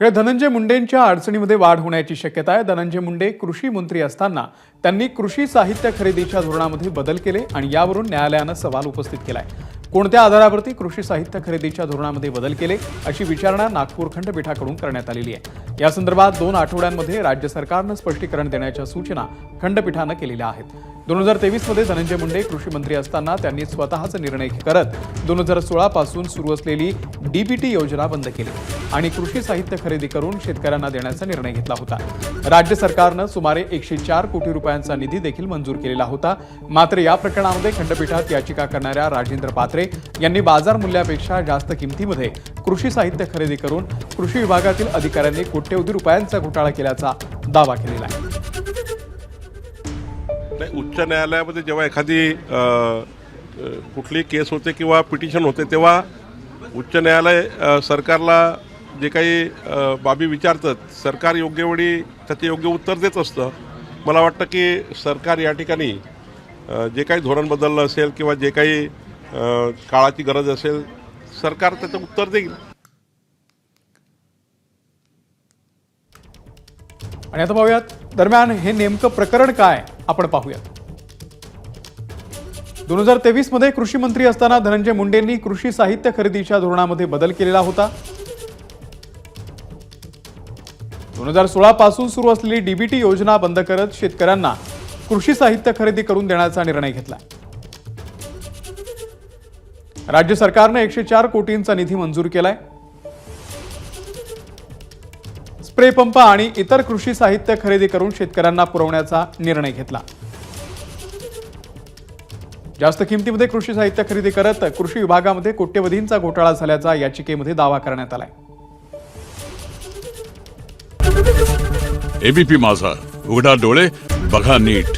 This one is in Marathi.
धनंजय मुंडेंच्या अडचणीमध्ये वाढ होण्याची शक्यता आहे। धनंजय मुंडे कृषी मंत्री असताना त्यांनी कृषी साहित्य खरेदीच्या धोरणामध्ये बदल केले आणि यावरून न्यायालयाने सवाल उपस्थित केलाय। कोणत्या आधारावरती कृषी साहित्य खरेदीच्या धोरणामध्ये बदल केले अशी विचारणा नागपूर खंडपीठाकडून करण्यात आलेली आहे। या संदर्भात 2 आठवड्यांमध्ये राज्य सरकारने स्पष्टीकरण देण्याच्या सूचना खंडपीठाने केलेल्या आहेत। 2023 मध्ये धनंजय मुंडे कृषी मंत्री असताना त्यांनी स्वतःचा निर्णय करत 2016 पासून सुरू असलेली डीबीटी योजना बंद केली आणि कृषी साहित्य खरेदी करून शेतकऱ्यांना देण्याचा निर्णय घेतला होता। राज्य सरकारने सुमारे 104 कोटी रुपयांचा निधी देखील मंजूर केलेला होता। मात्र या प्रकरणामध्ये खंडपीठात याचिका करणाऱ्या राजेंद्र पात्रे यांनी बाजार मूल्यापेक्षा जास्त किमतीमध्ये कृषी साहित्य खरेदी करून कृषी विभागातील अधिकाऱ्यांनी कोट्यवधी रुपयांचा घोटाळा केल्याचा दावा केलेला आहे। उच्च न्यायालयामध्ये जेव्हा एखादी कुठली केस होते किंवा पिटिशन होते तेव्हा उच्च न्यायालय सरकारला जे काही बाबी विचारतात सरकार योग्य वेळी त्याचे योग्य उत्तर देत असतं। मला वाटतं की सरकार या ठिकाणी जे काही धोरण बदललं असेल किंवा जे काही काळाची गरज असेल सरकार त्याचं उत्तर देईल। आणि आता पाहूयात दरम्यान हे नेमकं प्रकरण काय आपण पाहूयात। 2023 मध्ये कृषी मंत्री असताना धनंजय मुंडेंनी कृषी साहित्य खरेदीच्या धोरणामध्ये बदल केलेला होता। 2016 पासून सुरू असलेली डीबीटी योजना बंद करत शेतकऱ्यांना कृषी साहित्य खरेदी करून देण्याचा निर्णय घेतला। राज्य सरकारने 104 कोटींचा निधी मंजूर केलाय। स्प्रे पंप आणि इतर कृषी साहित्य खरेदी करून शेतकऱ्यांना पुरवण्याचा निर्णय घेतला। जास्त किमतीमध्ये कृषी साहित्य खरेदी करत कृषी विभागामध्ये कोट्यवधींचा घोटाळा झाल्याचा याचिकेमध्ये दावा करण्यात आलाय। एबीपी माझा, उघडा डोळे बघा नीट।